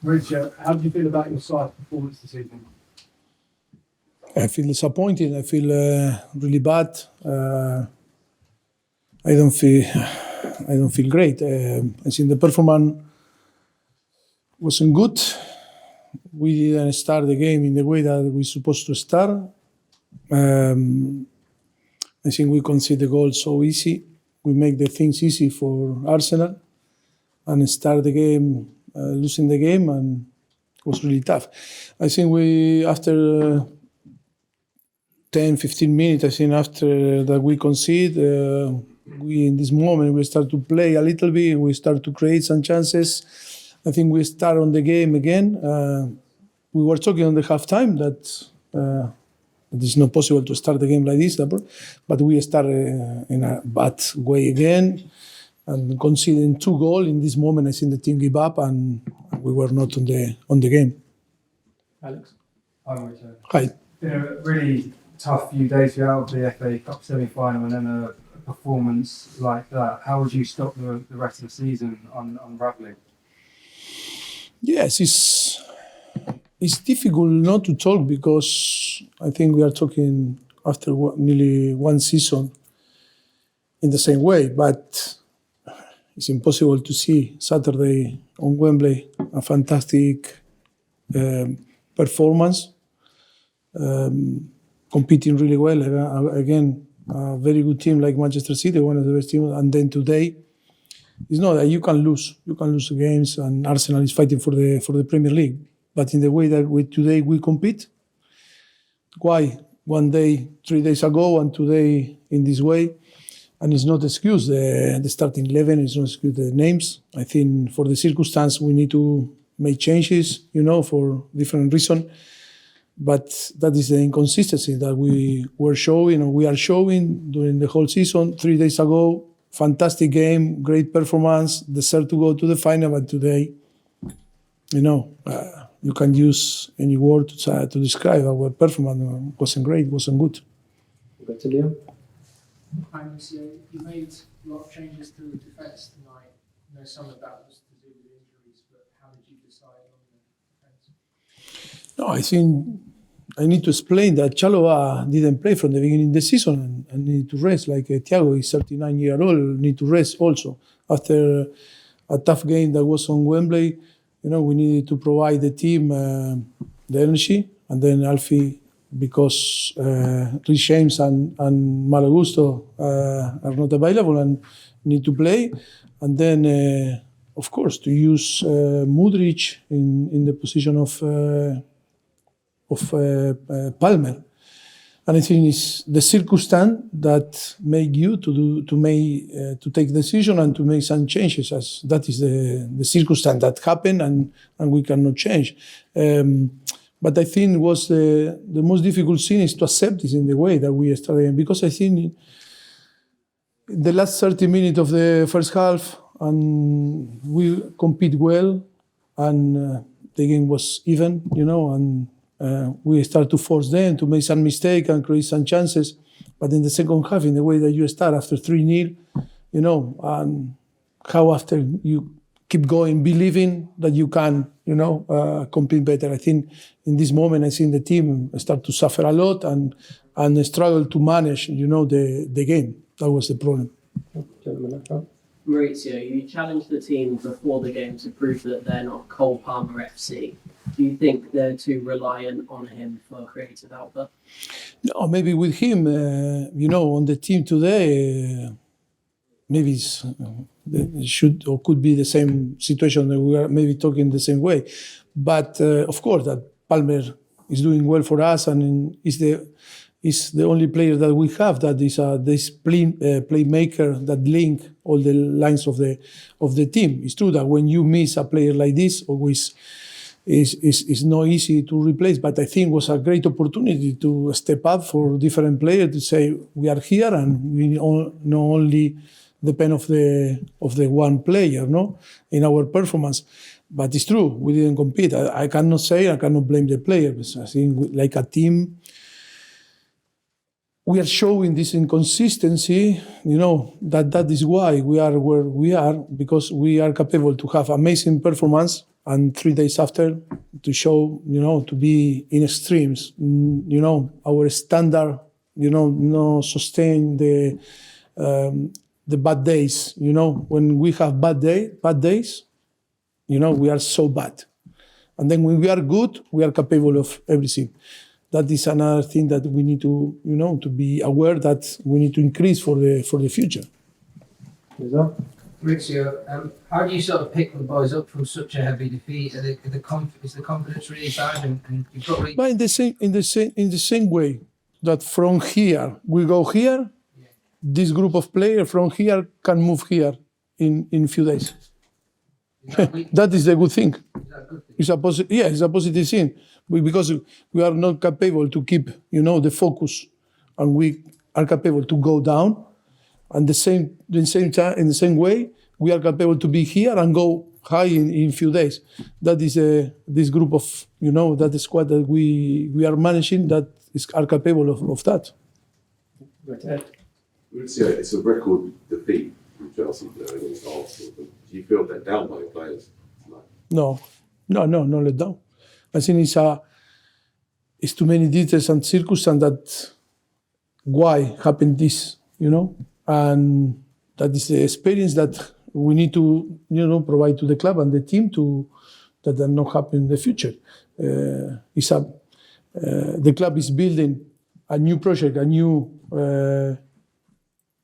Mauricio, how do you feel about your side's performance this evening? I feel disappointed. I feel really bad. I don't feel great. I think the performance wasn't good. We didn't start the game in the way that we're supposed to start. I think we concede the goal so easy. We make the things easy for Arsenal and start the game losing the game, and it was really tough. I think we, after 10, 15 minutes, I think after that we concede, we in this moment we start to play a little bit, we start to create some chances. I think we start on the game again. We were talking on the halftime that it is not possible to start the game like this, but we start in a bad way again and conceding 2 goals. In this moment, I think the team gave up and we were not on the game. Alex? Hi, Mauricio. Hi. Been a really tough few days. You're out of the FA Cup semi-final and then a performance like that. How would you stop the rest of the season unraveling? Yes, it's difficult not to talk because I think we are talking after nearly 1 season in the same way, but it's impossible to see Saturday on Wembley a fantastic performance, competing really well again. A very good team like Manchester City, one of the best teams, and then today, it's not that you can lose games, and Arsenal is fighting for the Premier League. But in the way that today we compete, why 1 day, 3 days ago, and today in this way? And it's not excuse the starting 11. It's not excuse the names. I think for the circumstance we need to make changes, for different reasons. But that is the inconsistency that we were showing, or we are showing during the whole season. 3 days ago, fantastic game, great performance, deserved to go to the final, but today, you can use any word to describe our performance. Wasn't great, wasn't good. Go to Liam. Hi, Mauricio. You made a lot of changes to the defence tonight. I know some of that was to do with injuries, but how did you decide on the defence? No, I think I need to explain that Chalobah didn't play from the beginning of the season and need to rest. Like Thiago is 39 years old, need to rest also. After a tough game that was on Wembley, we needed to provide the team the energy, and then Alfie, because Rhys James and Malo Gusto are not available and need to play, and then of course to use Mudryk in the position of Palmer. And I think it's the circumstance that make you to take decision and to make some changes. As that is the circumstance that happened, and we cannot change. But I think was the most difficult thing is to accept this in the way that we started, because I think in the last 30 minutes of the first half, and we compete well, and the game was even, and we start to force them to make some mistake and create some chances. But in the second half, in the way that you start after 3-0, and how after you keep going, believing that you can, compete better. I think in this moment, I think the team start to suffer a lot and struggle to manage, the game. That was the problem. Mauricio, you challenged the team before the game to prove that they're not Cole Palmer FC. Do you think they're too reliant on him for creative output? No, maybe with him, on the team today, maybe it should or could be the same situation that we are maybe talking the same way. But of course, that Palmer is doing well for us, and is the only player that we have that is this playmaker that link all the lines of the team. It's true that when you miss a player like this, always is not easy to replace. But I think it was a great opportunity to step up for different players to say we are here and we not only depend of the one player, in our performance. But it's true, we didn't compete. I cannot blame the player, because I think like a team, we are showing this inconsistency, that is why we are where we are, because we are capable to have amazing performance and 3 days after to show, to be in extremes, our standard, no sustain the bad days, when we have bad days, we are so bad. And then when we are good, we are capable of everything. That is another thing that we need to, to be aware that we need to increase for the future. Mauricio, how do you sort of pick the boys up from such a heavy defeat? Is the confidence really bad? And you've got really... But in the same way that from here we go here, this group of players from here can move here in few days. That is a good thing. It's a positive thing, because we are not capable to keep, the focus, and we are capable to go down, and in the same way, we are capable to be here and go high in few days. That is this group of, that squad that we are managing that are capable of that. It's a record defeat from Chelsea against Arsenal. Do you feel let down by your players? No, not let down. I think it's too many details and circumstances that why happened this, and that is the experience that we need to, provide to the club and the team that not happen in the future. The club is building a new project, a new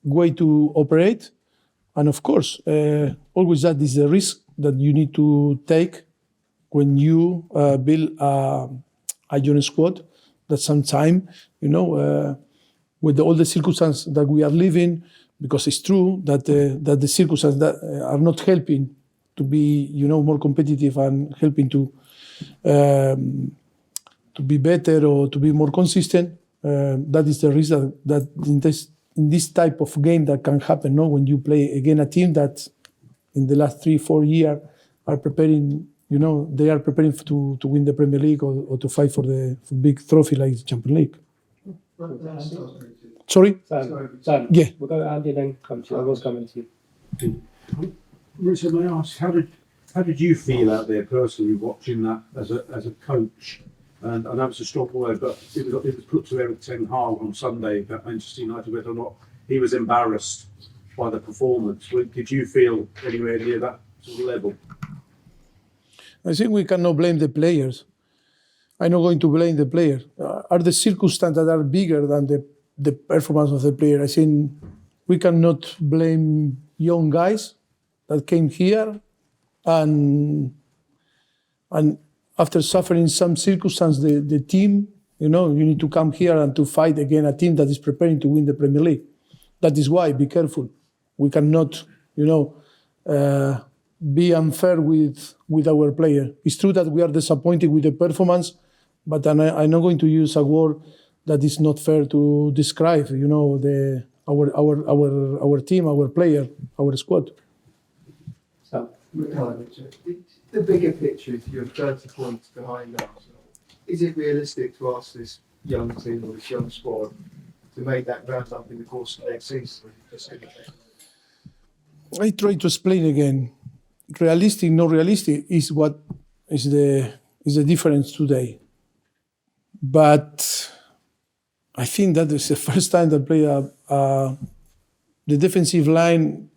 way to operate, and of course, always that is the risk that you need to take when you build a young squad. That sometimes, with all the circumstances that we are living, because it's true that the circumstances that are not helping to be, more competitive and helping to be better or to be more consistent. That is the risk that in this type of game that can happen. When you play again a team that in the last 3-4 years are preparing, they are preparing to win the Premier League or to fight for the big trophy like the Champions League. Sorry? Sam, Yeah. we'll go to Andy and then come to you. I was coming to you. Mauricio, may I ask, how did you feel out there personally watching that as a coach? And I know it's a strong word, but it was put to Erik Ten Hag on Sunday at Manchester United whether or not he was embarrassed by the performance. Did you feel anywhere near that sort of level? I think we cannot blame the players. I'm not going to blame the player. Are the circumstances that are bigger than the performance of the player? I think we cannot blame young guys that came here and after suffering some circumstance, the team, you need to come here and to fight against a team that is preparing to win the Premier League. That is why, be careful. We cannot, be unfair with our player. It's true that we are disappointed with the performance, but I'm not going to use a word that is not fair to describe, our team, our player, our squad. Sam. The bigger picture is you're 30 points behind Arsenal. Is it realistic to ask this young team or this young squad to make that round up in the course of next season? I try to explain again. Realistic, not realistic, is what is the difference today. But I think that is the first time that play the defensive line,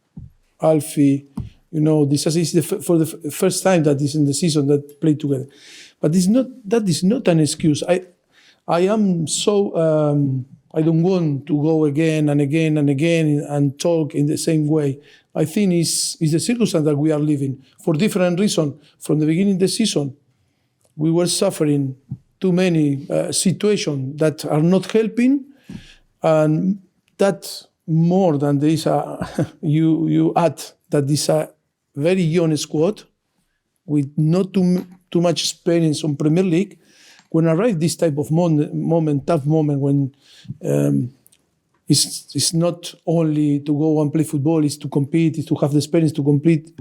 Alfie. This is for the first time that is in the season that play together. But that is not an excuse. I am so I don't want to go again and again and again and talk in the same way. I think it's the circumstance that we are living for different reasons. From the beginning of the season, we were suffering too many situations that are not helping, and that more than this, you add that this a very young squad with not too much experience on Premier League. When arrive this type of tough moment, when it's not only to go and play football, it's to compete, it's to have the experience to compete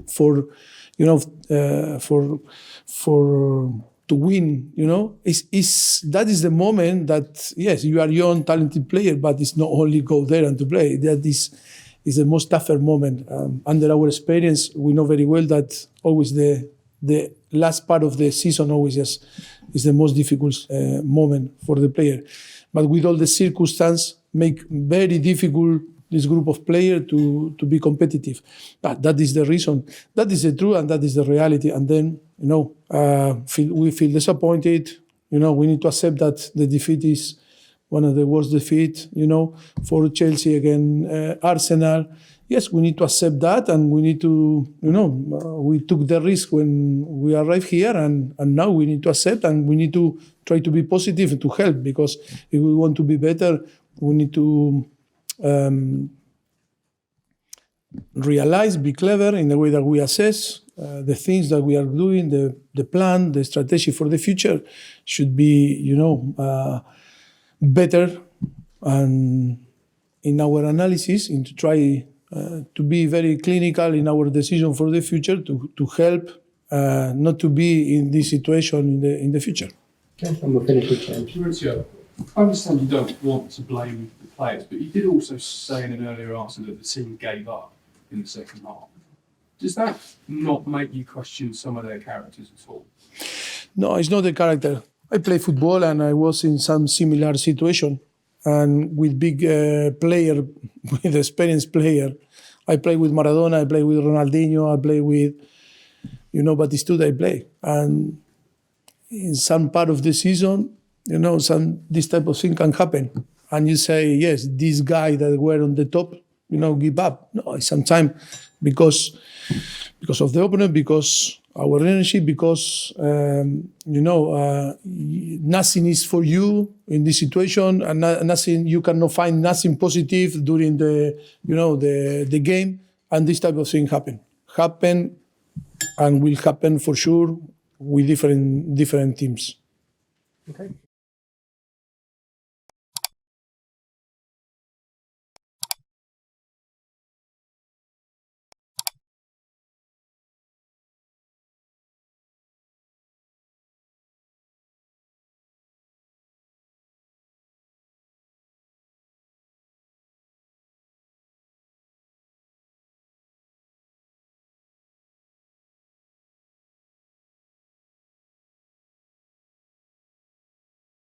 to to win. That is the moment that, yes, you are young, talented player, but it's not only go there and to play. That is the most tougher moment. Under our experience, we know very well that always the last part of the season always is the most difficult moment for the player. But with all the circumstances, make very difficult this group of players to be competitive. But that is the reason. That is the truth and that is the reality. And then, we feel disappointed. We need to accept that the defeat is one of the worst defeats, for Chelsea against Arsenal. Yes, we need to accept that, and we need to, we took the risk when we arrived here, and now we need to accept, and we need to try to be positive and to help, because if we want to be better, we need to realize, be clever in the way that we assess the things that we are doing, the plan, the strategy for the future should be, better, and in our analysis, and to try to be very clinical in our decision for the future to help not to be in this situation in the future. Okay, and we'll finish with James. Mauricio, I understand you don't want to blame the players, but you did also say in an earlier answer that the team gave up in the second half. Does that not make you question some of their characters at all? No, it's not the character. I play football and I was in some similar situation. And with big player, with experienced player, I play with Maradona, I play with Ronaldinho, I play with, Batistuta, I play. And in some part of the season, this type of thing can happen. And you say, yes, this guy that were on the top, give up. No, sometimes because of the opponent, because our energy, because nothing is for you in this situation, and nothing, you cannot find nothing positive during the game, and this type of thing happen and will happen for sure with different teams. Okay.